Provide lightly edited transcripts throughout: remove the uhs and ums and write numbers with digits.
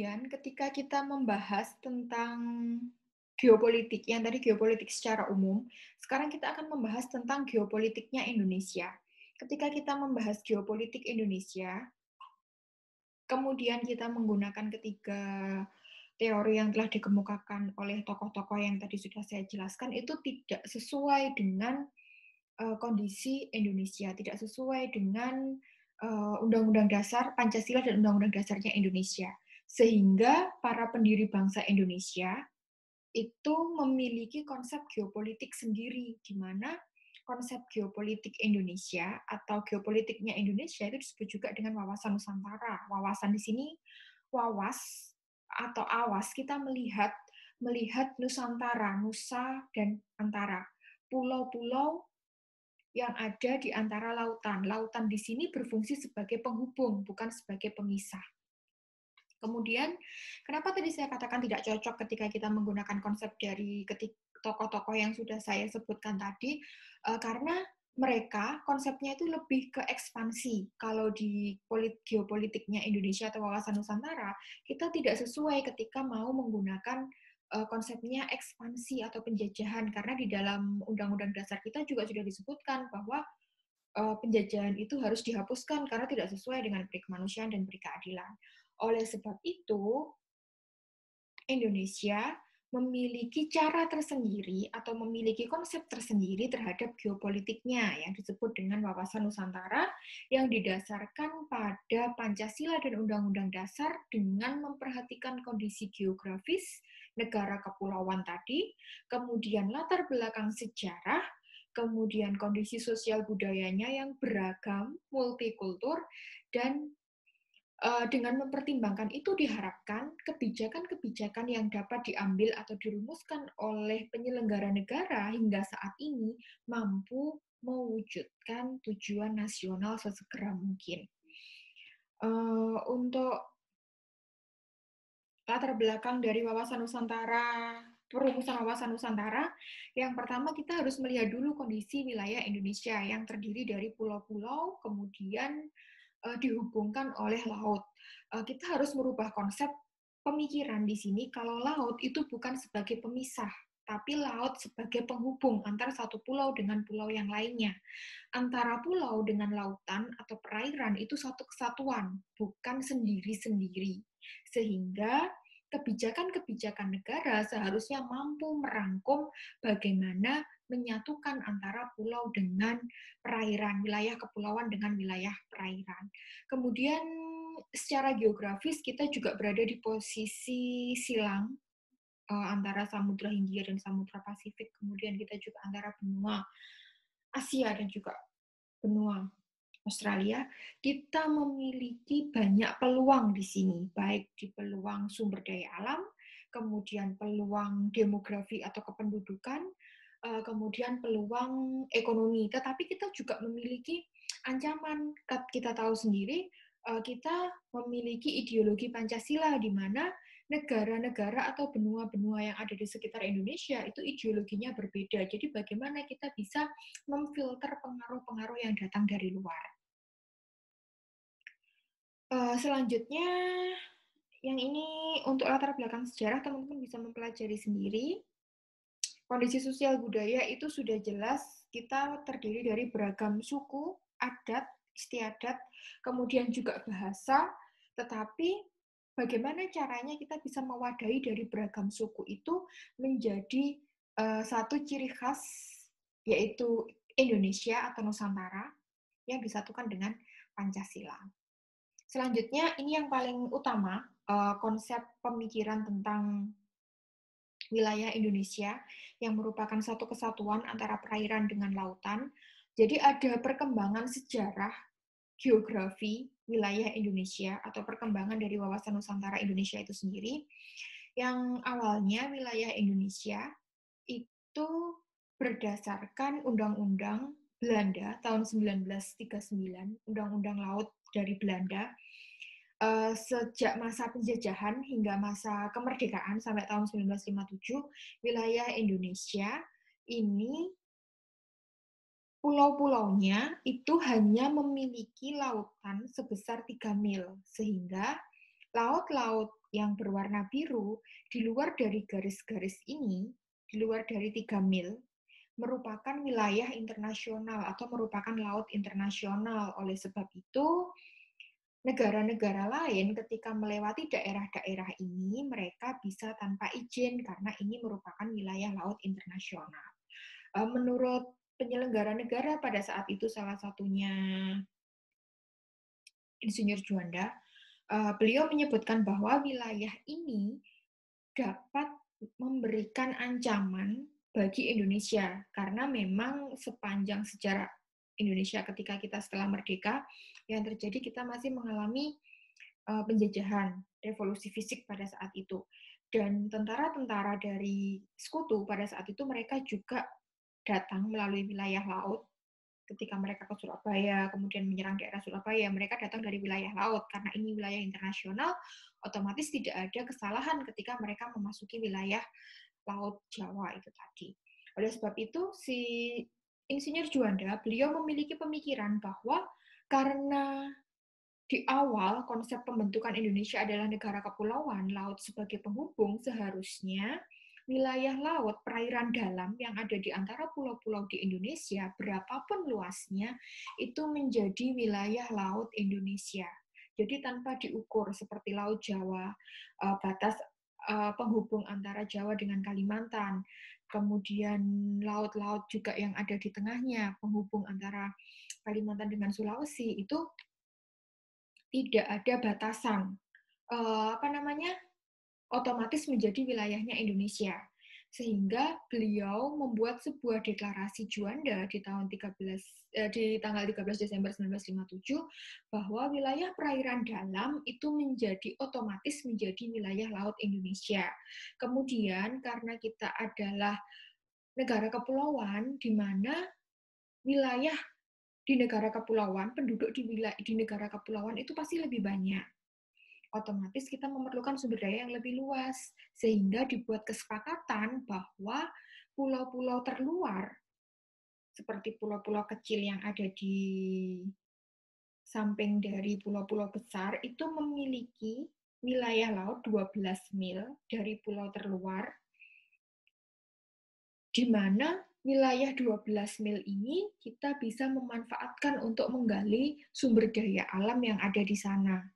Kemudian ketika kita membahas tentang geopolitik, yang tadi geopolitik secara umum, sekarang kita akan membahas tentang geopolitiknya Indonesia. Ketika kita membahas geopolitik Indonesia, kemudian kita menggunakan ketiga teori yang telah dikemukakan oleh tokoh-tokoh yang tadi sudah saya jelaskan, itu tidak sesuai dengan kondisi Indonesia, tidak sesuai dengan Undang-Undang Dasar Pancasila dan Undang-Undang Dasarnya Indonesia. Sehingga para pendiri bangsa Indonesia itu memiliki konsep geopolitik sendiri, di mana konsep geopolitik Indonesia atau geopolitiknya Indonesia itu disebut juga dengan wawasan Nusantara. Wawasan di sini wawas atau awas, kita melihat Nusantara, Nusa dan Antara. Pulau-pulau yang ada di antara lautan. Lautan di sini berfungsi sebagai penghubung, bukan sebagai pemisah. Kemudian, kenapa tadi saya katakan tidak cocok ketika kita menggunakan konsep dari tokoh-tokoh yang sudah saya sebutkan tadi, karena mereka konsepnya itu lebih ke ekspansi. Kalau di geopolitiknya Indonesia atau wawasan Nusantara, kita tidak sesuai ketika mau menggunakan konsepnya ekspansi atau penjajahan, karena di dalam Undang-Undang Dasar kita juga sudah disebutkan bahwa penjajahan itu harus dihapuskan karena tidak sesuai dengan peri kemanusiaan dan peri keadilan. Oleh sebab itu, Indonesia memiliki cara tersendiri atau memiliki konsep tersendiri terhadap geopolitiknya yang disebut dengan wawasan Nusantara yang didasarkan pada Pancasila dan Undang-Undang Dasar dengan memperhatikan kondisi geografis negara kepulauan tadi, kemudian latar belakang sejarah, kemudian kondisi sosial budayanya yang beragam, multikultur, dan dengan mempertimbangkan itu diharapkan kebijakan-kebijakan yang dapat diambil atau dirumuskan oleh penyelenggara negara hingga saat ini mampu mewujudkan tujuan nasional sesegera mungkin. Untuk latar belakang dari wawasan Nusantara, perumusan wawasan Nusantara, yang pertama kita harus melihat dulu kondisi wilayah Indonesia yang terdiri dari pulau-pulau, kemudian dihubungkan oleh laut. Kita harus merubah konsep pemikiran di sini kalau laut itu bukan sebagai pemisah, tapi laut sebagai penghubung antara satu pulau dengan pulau yang lainnya. Antara pulau dengan lautan atau perairan itu satu kesatuan, bukan sendiri-sendiri. Sehingga kebijakan-kebijakan negara seharusnya mampu merangkum bagaimana menyatukan antara pulau dengan perairan, wilayah kepulauan dengan wilayah perairan. Kemudian secara geografis kita juga berada di posisi silang antara Samudra Hindia dan Samudra Pasifik. Kemudian kita juga antara benua Asia dan juga benua Australia, kita memiliki banyak peluang di sini, baik di peluang sumber daya alam, kemudian peluang demografi atau kependudukan, kemudian peluang ekonomi. Tetapi kita juga memiliki ancaman. Kita tahu sendiri, kita memiliki ideologi Pancasila di mana negara-negara atau benua-benua yang ada di sekitar Indonesia itu ideologinya berbeda. Jadi bagaimana kita bisa memfilter pengaruh-pengaruh yang datang dari luar. Selanjutnya, yang ini untuk latar belakang sejarah, teman-teman bisa mempelajari sendiri. Kondisi sosial budaya itu sudah jelas, kita terdiri dari beragam suku, adat, istiadat, kemudian juga bahasa, tetapi bagaimana caranya kita bisa mewadahi dari beragam suku itu menjadi satu ciri khas, yaitu Indonesia atau Nusantara, yang disatukan dengan Pancasila. Selanjutnya, ini yang paling utama, konsep pemikiran tentang wilayah Indonesia yang merupakan satu kesatuan antara perairan dengan lautan. Jadi ada perkembangan sejarah geografi wilayah Indonesia atau perkembangan dari wawasan Nusantara Indonesia itu sendiri, yang awalnya wilayah Indonesia itu berdasarkan Undang-Undang Belanda tahun 1939, Undang-Undang Laut dari Belanda. Sejak masa penjajahan hingga masa kemerdekaan sampai tahun 1957, wilayah Indonesia ini pulau-pulaunya itu hanya memiliki lautan sebesar 3 mil, sehingga Laut-laut yang berwarna biru di luar dari garis-garis ini, di luar dari 3 mil, merupakan wilayah internasional atau merupakan laut internasional. Oleh sebab itu, negara-negara lain ketika melewati daerah-daerah ini, mereka bisa tanpa izin karena ini merupakan wilayah laut internasional. Menurut penyelenggara negara pada saat itu, salah satunya Insinyur Juanda, beliau menyebutkan bahwa wilayah ini dapat memberikan ancaman bagi Indonesia karena memang sepanjang sejarah Indonesia ketika kita setelah merdeka yang terjadi kita masih mengalami penjajahan, revolusi fisik pada saat itu. Dan tentara-tentara dari sekutu pada saat itu mereka juga datang melalui wilayah laut ketika mereka ke Surabaya, kemudian menyerang daerah Surabaya, mereka datang dari wilayah laut. Karena ini wilayah internasional, otomatis tidak ada kesalahan ketika mereka memasuki wilayah Laut Jawa itu tadi. Oleh sebab itu, si Insinyur Juanda, beliau memiliki pemikiran bahwa karena di awal konsep pembentukan Indonesia adalah negara kepulauan, laut sebagai penghubung, seharusnya wilayah laut perairan dalam yang ada di antara pulau-pulau di Indonesia, berapapun luasnya, itu menjadi wilayah laut Indonesia. Jadi tanpa diukur seperti Laut Jawa, batas penghubung antara Jawa dengan Kalimantan, kemudian laut-laut juga yang ada di tengahnya, penghubung antara Kalimantan dengan Sulawesi, itu tidak ada batasan. Apa namanya? Otomatis menjadi wilayahnya Indonesia. Sehingga beliau membuat sebuah deklarasi Juanda di tahun 13 di tanggal 13 Desember 1957 bahwa wilayah perairan dalam itu menjadi otomatis menjadi wilayah laut Indonesia. Kemudian karena kita adalah negara kepulauan di mana wilayah di negara kepulauan, penduduk di negara kepulauan itu pasti lebih banyak. Otomatis kita memerlukan sumber daya yang lebih luas, sehingga dibuat kesepakatan bahwa pulau-pulau terluar, seperti pulau-pulau kecil yang ada di samping dari pulau-pulau besar, itu memiliki wilayah laut 12 mil dari pulau terluar, di mana wilayah 12 mil ini kita bisa memanfaatkan untuk menggali sumber daya alam yang ada di sana.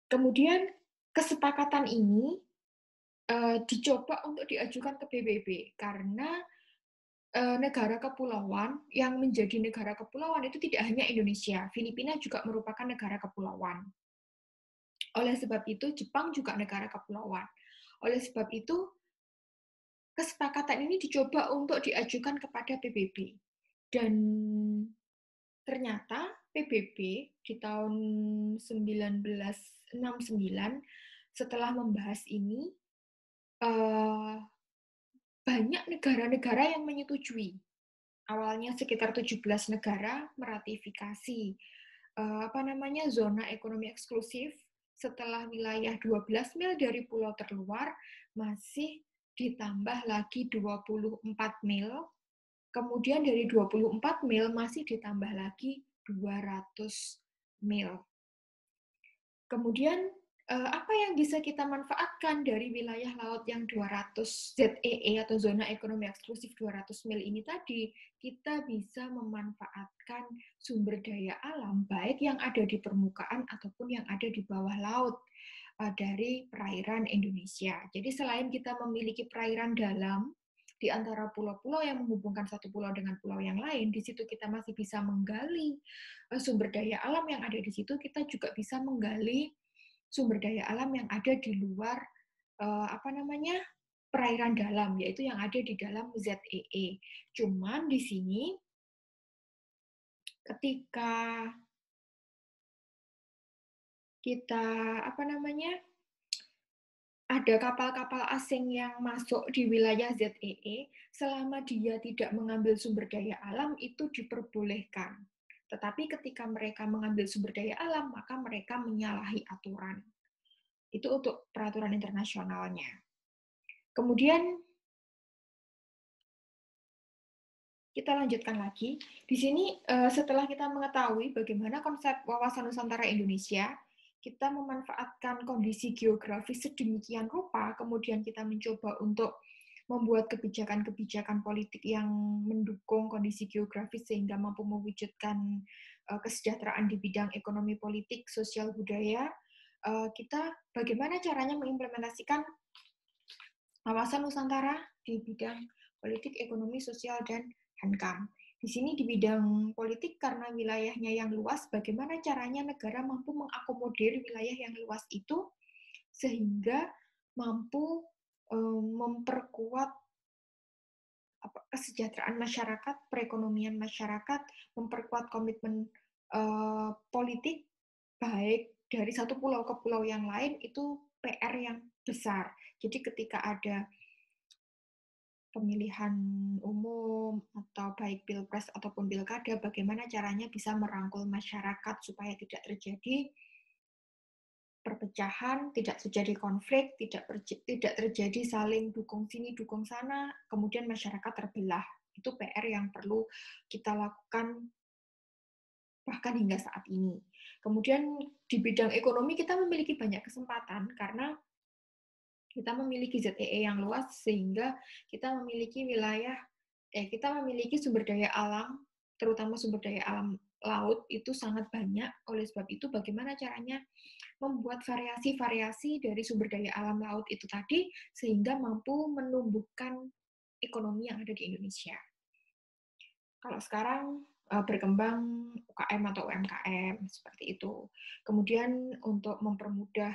Kemudian kesepakatan ini dicoba untuk diajukan ke PBB karena negara kepulauan yang menjadi negara kepulauan itu tidak hanya Indonesia, Filipina juga merupakan negara kepulauan. Oleh sebab itu, Jepang juga negara kepulauan. Oleh sebab itu, kesepakatan ini dicoba untuk diajukan kepada PBB. Dan ternyata PBB di tahun 1969 setelah membahas ini, banyak negara-negara yang menyetujui. Awalnya sekitar 17 negara meratifikasi zona ekonomi eksklusif. Setelah wilayah 12 mil dari pulau terluar masih ditambah lagi 24 mil. Kemudian dari 24 mil masih ditambah lagi 200 mil. Kemudian apa yang bisa kita manfaatkan dari wilayah laut yang 200 ZEE atau zona ekonomi eksklusif 200 mil ini tadi? Kita bisa memanfaatkan sumber daya alam baik yang ada di permukaan ataupun yang ada di bawah laut dari perairan Indonesia. Jadi selain kita memiliki perairan dalam di antara pulau-pulau yang menghubungkan satu pulau dengan pulau yang lain, di situ kita masih bisa menggali sumber daya alam yang ada di situ, kita juga bisa menggali sumber daya alam yang ada di luar perairan dalam, yaitu yang ada di dalam ZEE. Cuman di sini ketika kita ada kapal-kapal asing yang masuk di wilayah ZEE, selama dia tidak mengambil sumber daya alam, itu diperbolehkan. Tetapi ketika mereka mengambil sumber daya alam, maka mereka menyalahi aturan. Itu untuk peraturan internasionalnya. Kemudian, kita lanjutkan lagi. Di sini, setelah kita mengetahui bagaimana konsep wawasan Nusantara Indonesia, kita memanfaatkan kondisi geografis sedemikian rupa, kemudian kita mencoba untuk membuat kebijakan-kebijakan politik yang mendukung kondisi geografis sehingga mampu mewujudkan kesejahteraan di bidang ekonomi, politik, sosial, budaya, kita bagaimana caranya mengimplementasikan kawasan Nusantara di bidang politik, ekonomi, sosial, dan HANKAM. Di sini di bidang politik karena wilayahnya yang luas, bagaimana caranya negara mampu mengakomodir wilayah yang luas itu sehingga mampu memperkuat kesejahteraan masyarakat, perekonomian masyarakat, memperkuat komitmen politik baik dari satu pulau ke pulau yang lain itu PR yang besar. Jadi ketika ada pemilihan umum atau baik pilpres ataupun pilkada, bagaimana caranya bisa merangkul masyarakat supaya tidak terjadi perpecahan, tidak terjadi konflik, tidak terjadi saling dukung sini, dukung sana, kemudian masyarakat terbelah. Itu PR yang perlu kita lakukan bahkan hingga saat ini. Kemudian di bidang ekonomi kita memiliki banyak kesempatan karena kita memiliki ZEE yang luas sehingga kita memiliki kita memiliki sumber daya alam, terutama sumber daya alam laut itu sangat banyak. Oleh sebab itu bagaimana caranya membuat variasi-variasi dari sumber daya alam laut itu tadi sehingga mampu menumbuhkan ekonomi yang ada di Indonesia. Kalau sekarang berkembang UKM atau UMKM seperti itu. Kemudian untuk mempermudah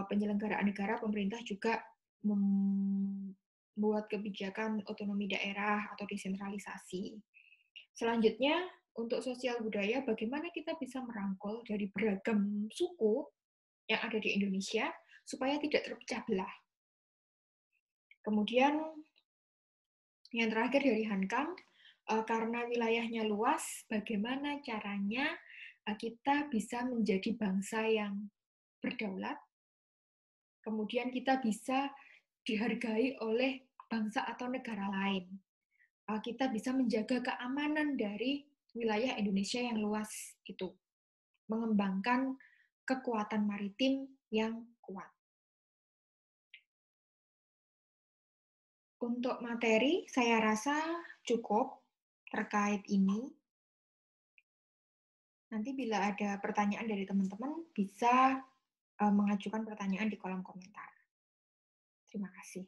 penyelenggaraan negara, pemerintah juga membuat kebijakan otonomi daerah atau desentralisasi. Selanjutnya, untuk sosial budaya, bagaimana kita bisa merangkul dari beragam suku yang ada di Indonesia supaya tidak terpecah belah. Kemudian, yang terakhir dari HANKAM, karena wilayahnya luas, bagaimana caranya kita bisa menjadi bangsa yang berdaulat, kemudian kita bisa dihargai oleh bangsa atau negara lain. Kita bisa menjaga keamanan dari wilayah Indonesia yang luas itu, mengembangkan kekuatan maritim yang kuat. Untuk materi, saya rasa cukup terkait ini. Nanti bila ada pertanyaan dari teman-teman, bisa mengajukan pertanyaan di kolom komentar. Terima kasih.